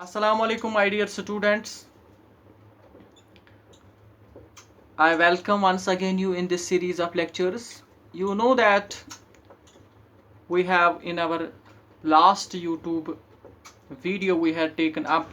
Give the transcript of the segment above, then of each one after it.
Assalamu alaikum, my dear students. I welcome once again you in this series of lectures. You know that we have in our last YouTube video we had taken up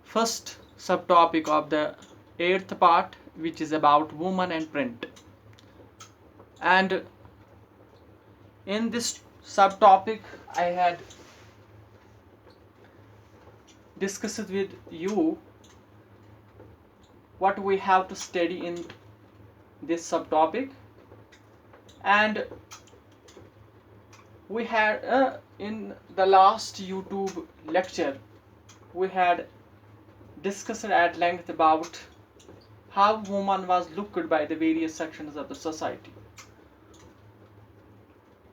first subtopic of the eighth part, which is about woman and print. And in this subtopic I had discussed with you what we have to study in this subtopic, and we had in the last YouTube lecture we had discussed at length about how woman was looked by the various sections of the society,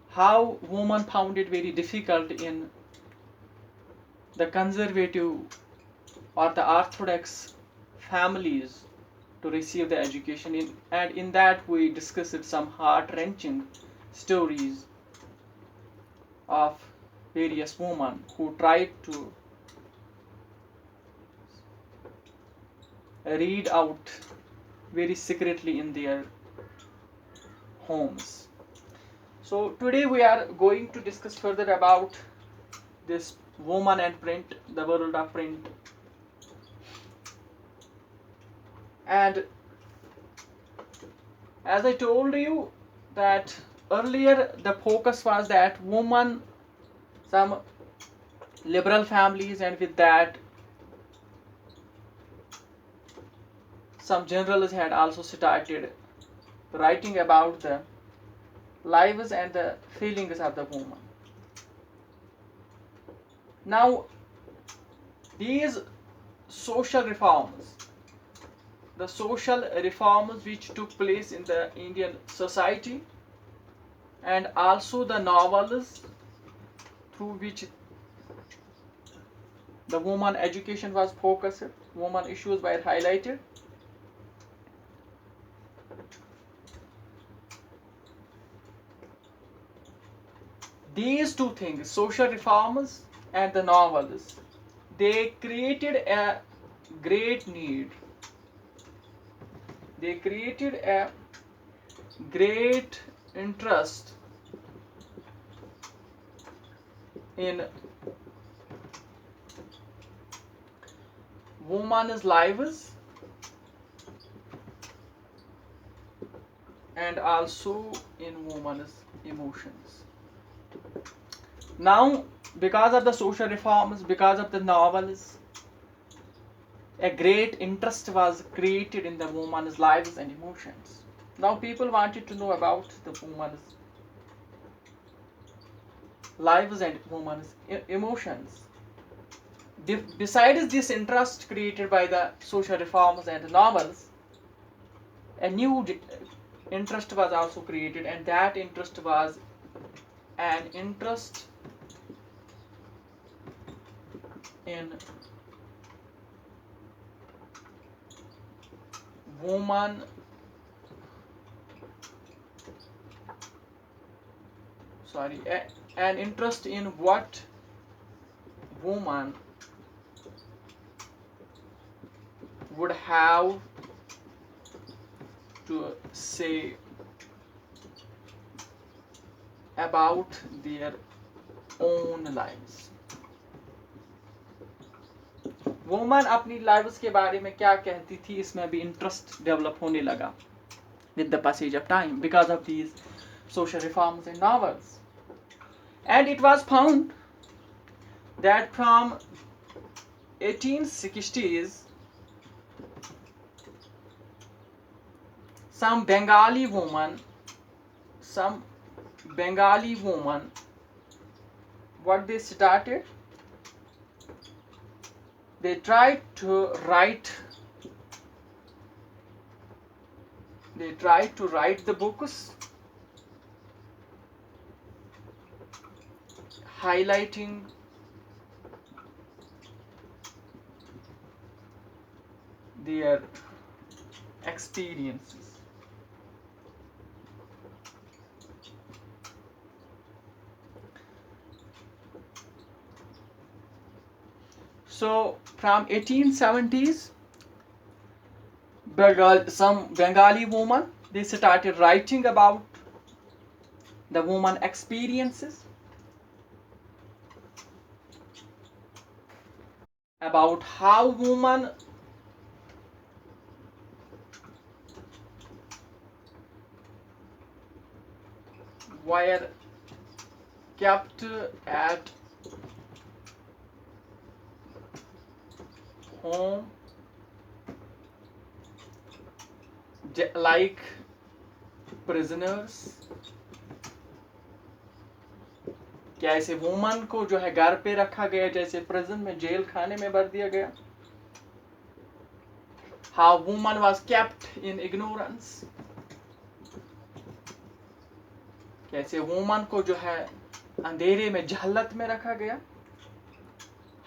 how woman found it very difficult in the conservative or the orthodox families to receive the education and in that we discussed some heart-wrenching stories of various women who tried to read out very secretly in their homes. So today we are going to discuss further about this woman and print, the world of print. And as I told you that earlier, the focus was that woman, some liberal families, and with that some journalists had also started writing about the lives and the feelings of the woman. Now, these social reforms, the social reforms which took place in the Indian society, and also the novels through which the woman education was focused, woman issues were highlighted. These two things, social reforms and the novels, they created a great need. They created a great interest in women's lives and also in women's emotions. Now, because of the social reforms, because of the novels, a great interest was created in the woman's lives and emotions. Now people wanted to know about the woman's lives and woman's emotions. Besides this interest created by the social reforms and the novels, a new interest was also created, and that interest was an interest in woman an interest in what woman would have to say about their own lives. Woman अपनी lives के बारे में क्या कहती थी, इसमें भी interest develop होने लगा with the passage of time because of these social reforms and novels. And it was found that from 1860s some Bengali woman, what they started, they tried to write the books highlighting their experiences. So from 1870s, some Bengali woman, they started writing about the woman experiences, about how women were kept at home like prisoners. कैसे woman को जो है घर पे रखा गया, जैसे prison में, जेल खाने में भर दिया गया. How woman was kept in ignorance. कैसे वुमन को जो है अंधेरे में, जहलत में रखा गया.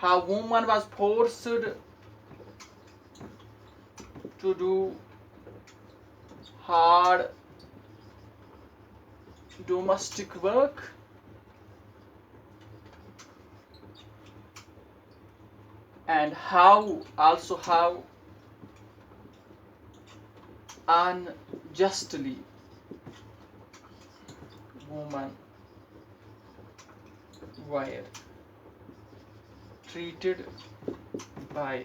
How woman was forced to do hard domestic work. And how unjustly women were treated by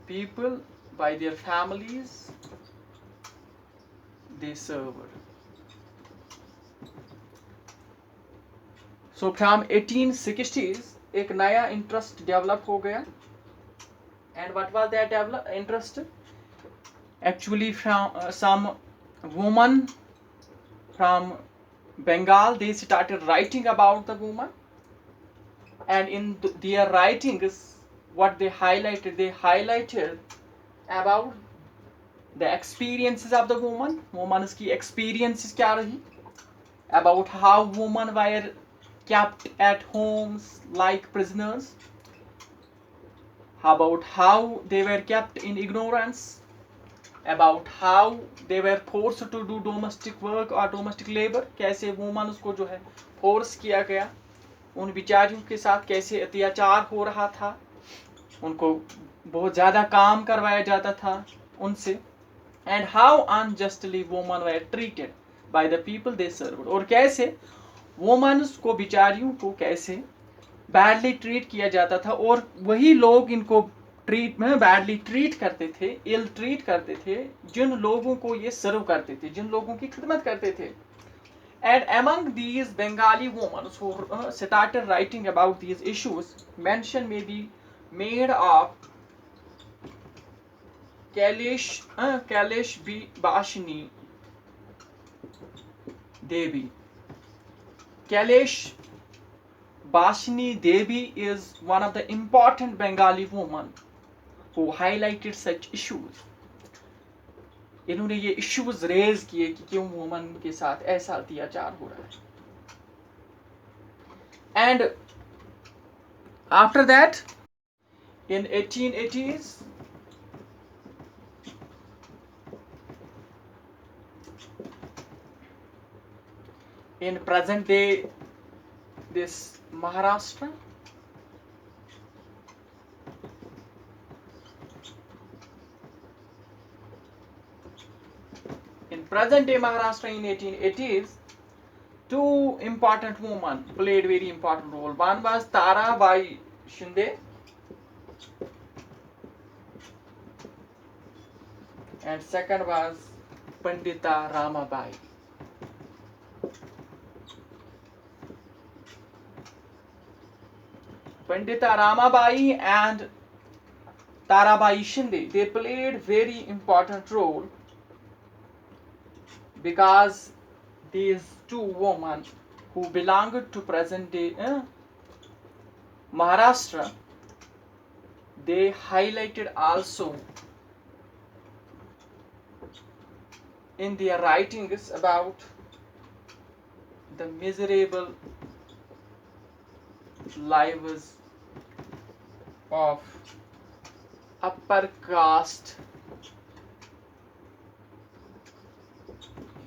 people, by their families they served. So from 1860s एक नया इंटरेस्ट डेवलप हो गया. And what was that interest? Actually from some women from Bengal, they started writing about the woman, and in their writings what they highlighted about the experiences of the woman. Women's की experiences क्या रही, about how women were kept at homes like prisoners, about how they were kept in ignorance, about how they were forced to do domestic work or domestic labor. कैसे woman को जो है force किया गया, उन बिचारियों के साथ कैसे अत्याचार हो रहा था, उनको बहुत ज़्यादा काम करवाया जाता था उनसे. And how unjustly women were treated by the people they served. और कैसे वुमन्स को, बिचारियों को कैसे बैडली ट्रीट किया जाता था, और वही लोग इनको ट्रीट में बैडली ट्रीट करते थे, इल ट्रीट करते थे, जिन लोगों को ये सर्व करते थे, जिन लोगों की खिदमत करते थे. And among these Bengali women who started writing about these issues, mention may be made of Kailash Bashini Devi. Kailash Bashini Devi is one of the important Bengali women who highlighted such issues. इन्होंने ये issues raise किए कि क्यों women के साथ ऐसा अत्याचार हो रहा है. And after that, in 1880s, in present day this Maharashtra, in present day Maharashtra in 1880s, two important women played very important role. One was Tarabai Shinde and second was Pandita Ramabai. Pandita Ramabai and Tarabai Shinde, they played very important role because these two women who belonged to present day Maharashtra, they highlighted also in their writings about the miserable lives of upper caste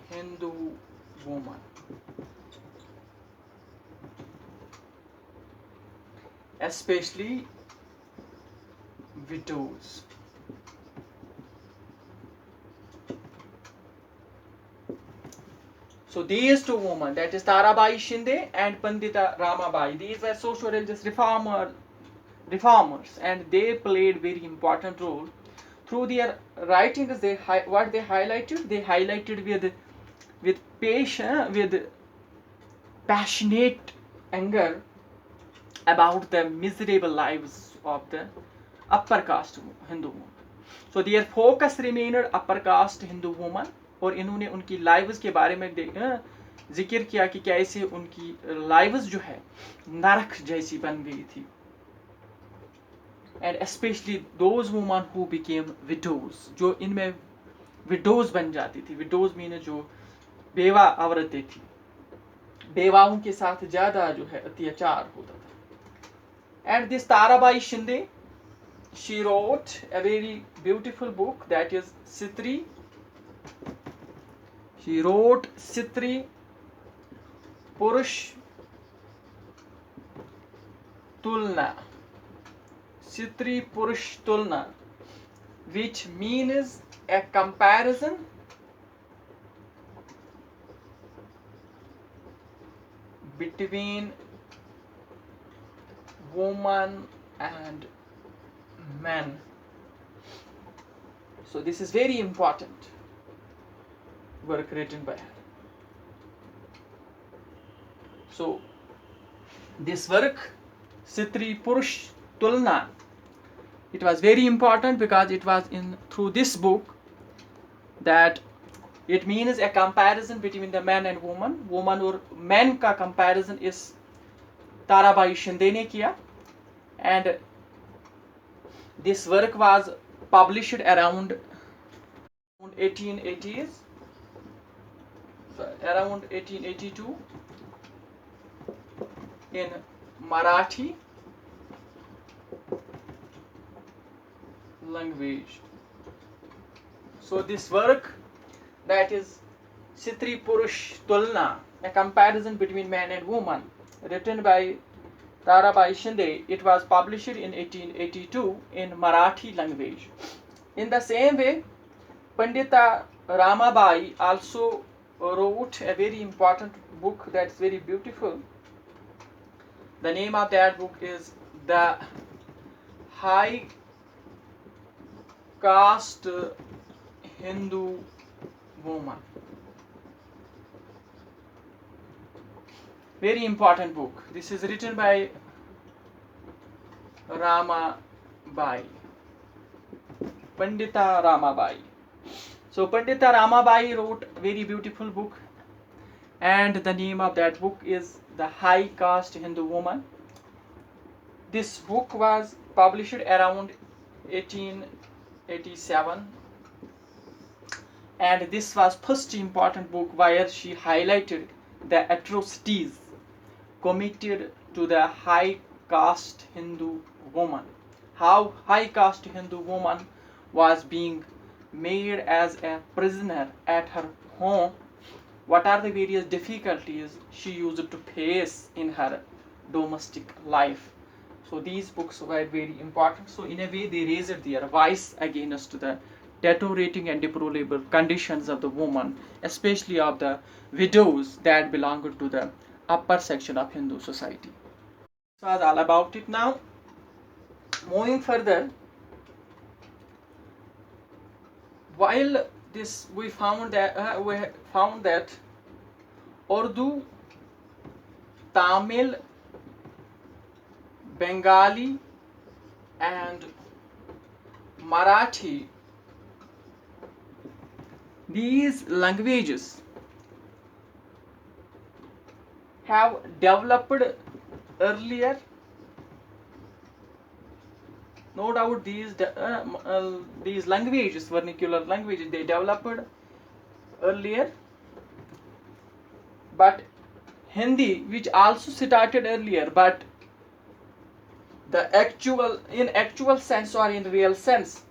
Hindu woman. especially widows. So these two women, that is Tarabai Shinde and Pandita Ramabai, these were social-religious reformers, and they played very important role. Through their writings, what they highlighted? They highlighted with passionate anger about the miserable lives of the upper caste Hindu women. So their focus remained upper caste Hindu women, और इन्होंने उनकी lives के बारे में जिक्र किया कि कैसे उनकी लाइव्स जो है नरक जैसी बन गई थी. And especially those women who became widows, जो इनमें widows बन जाती थी. Widows मीन जो बेवा औरतें थी, बेवाओं के साथ ज्यादा जो है अत्याचार होता था. And this Tarabai Shinde, she wrote a very beautiful book, that is Sitri. She wrote Sitri Purush Tulna. Sitri Purush Tulna, which means a comparison between woman and man. So this is very important work written by her. So this work, Sitri Purush Tulna, it was very important because it was through this book that it means a comparison between the man and woman. Woman और man का comparison is Tarabai Shinde ने किया, and this work was published around 1880s, around 1882 in Marathi language. So this work, that is Sitri Purush Tulna, a comparison between man and woman, written by Tarabai Shinde, it was published in 1882 in Marathi language. In the same way, Pandita Ramabai also wrote a very important book that's very beautiful. The name of that book is The High Caste Hindu Woman. Very important book. This is written by Ramabai, Pandita Ramabai. So Pandita Ramabai wrote a very beautiful book, and the name of that book is The High Caste Hindu Woman. This book was published around 1887, and this was first important book where she highlighted the atrocities committed to the high caste Hindu woman. How high caste Hindu woman was being made as a prisoner at her home. What are the various difficulties she used to face in her domestic life? So these books were very important. So in a way they raised their voice against the deteriorating and deplorable conditions of the woman, especially of the widows that belonged to the upper section of Hindu society. So that's all about it. Now, moving further, while this we found that Urdu, Tamil, Bengali and Marathi, these languages have developed earlier. No doubt these languages, vernacular languages, they developed earlier, but Hindi, which also started earlier, but in actual sense or in real sense,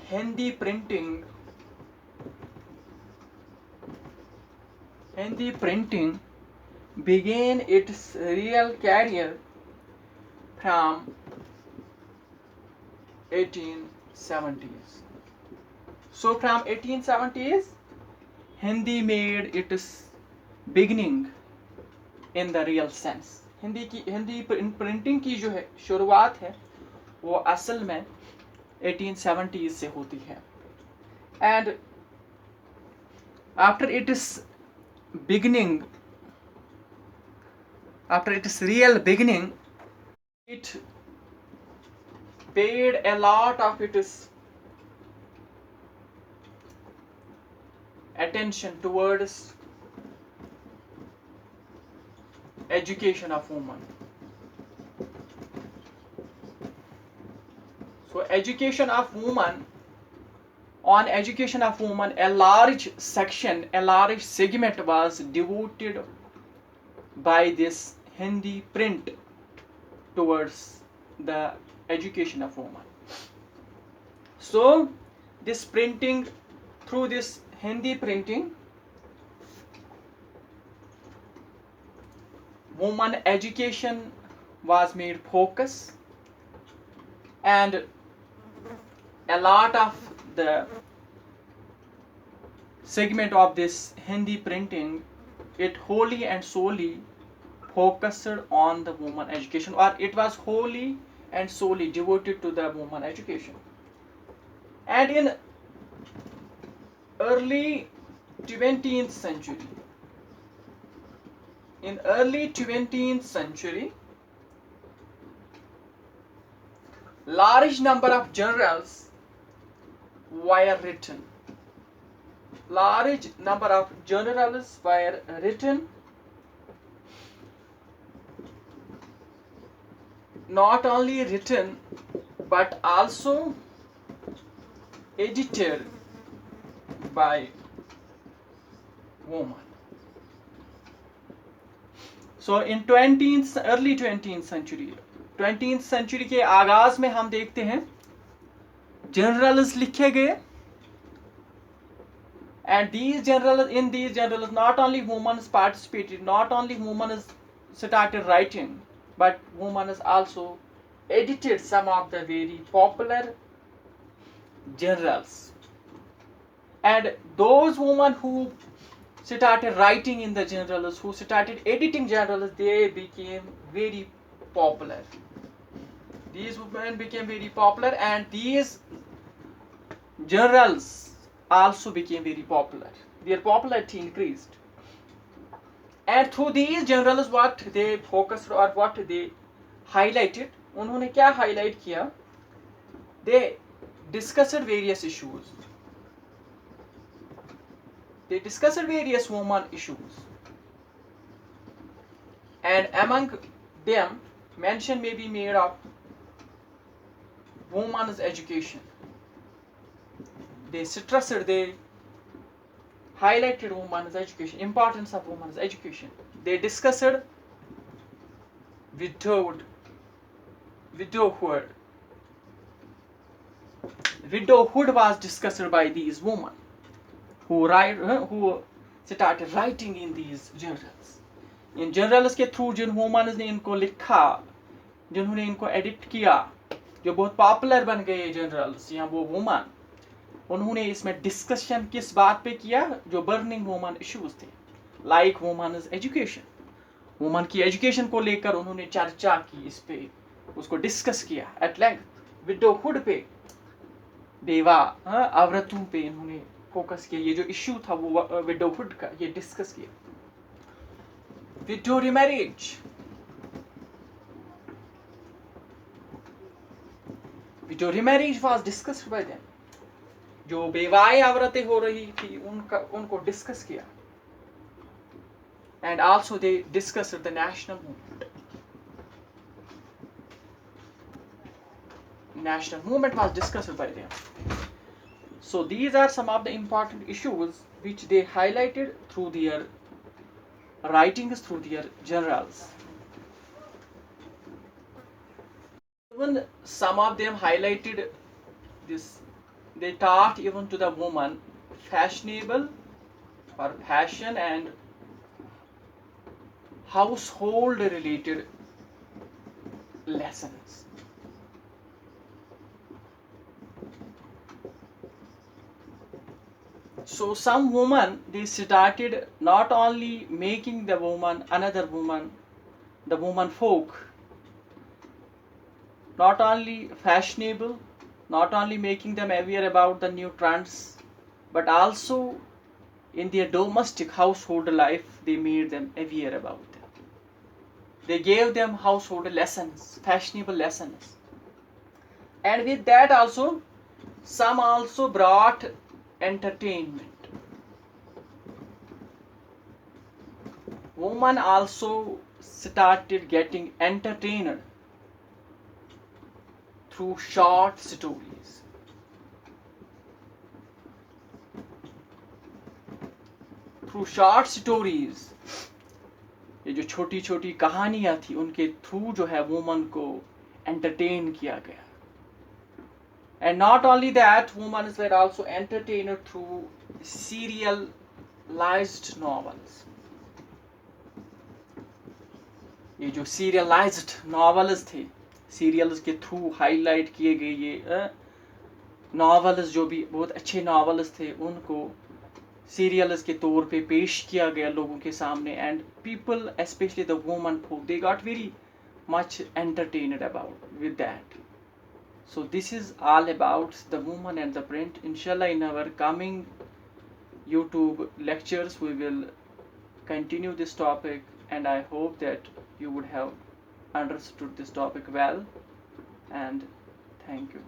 Hindi printing began its real career from 1870s. So from 1870s, Hindi made its beginning in the real sense. Hindi printing की जो है शुरुआत है वो असल में 1870s से होती है. And after its real beginning, it paid a lot of its attention towards education of women. So education of women, a large section, a large segment was devoted by this Hindi print towards the education of women. So this printing, through this Hindi printing, woman education was made focus, and a lot of the segment of this Hindi printing, it wholly and solely focused on the woman education, or it was wholly and solely devoted to the woman education. And in early 20th century, large number of journals were written. Not only written but also edited by women. So in early 20th century के आगाज में हम देखते हैं journals लिखे गए, and in these journals not only women participated, not only women started writing, but women also edited some of the very popular journals. And those women who started writing in the journals, who started editing journals, they became very popular. These women became very popular, and these journals also became very popular. Their popularity increased. And through these journals, what they focused or what they highlighted, उन्होंने क्या highlight किया? They discussed various issues. They discussed various women issues, and among them mention may be made of women's education. They highlighted women's education, importance of women's education. They discussed widowhood. Widowhood was discussed by these women who started writing in these journals. In journals के through जिन women ने इनको लिखा, जिन्होंने इनको edit किया, जो बहुत popular बन गए journals या वो women, उन्होंने इसमें discussion किस बात पे किया? जो burning women issues थे, like women's education. women की education को लेकर उन्होंने चर्चा की, इस पे उसको discuss किया at length. widowhood पे, बेवा औरतों पे इन्होंने फोकस किया. ये जो इश्यू था वो विडोहुड का, ये डिस्कस किया. Window remarriage, was discussed bye them. जो बेवाए औरतें हो रही थी उनको डिस्कस किया. And also they discussed the national movement. National movement was discussed by them. So these are some of the important issues which they highlighted through their writings, through their journals. Even some of them highlighted this. They taught even to the woman fashionable or fashion and household related lessons. So some women, they started not only making the woman, another woman, the woman folk, not only fashionable, not only making them aware about the new trends, but also in their domestic household life, they made them aware about them. They gave them household lessons, fashionable lessons. And with that also, some also brought entertainment. Women also started getting entertained through short stories. Through short stories, ये जो छोटी छोटी कहानियां थी उनके through जो है woman को एंटरटेन किया गया. And not only that, women were also entertained through serialized novels. ये जो serialized novels थे, सीरियल्स के थ्रू हाईलाइट किए गए ये नॉवेल्स, जो भी बहुत अच्छे नॉवेल्स थे, उनको सीरियल्स के तौर पे पेश किया गया लोगों के सामने. And people, specially the woman folk, they got very much entertained about with that. So this is all about the woman and the print. Inshallah, in our coming YouTube lectures we will continue this topic, and I hope that you would have understood this topic well, and thank you.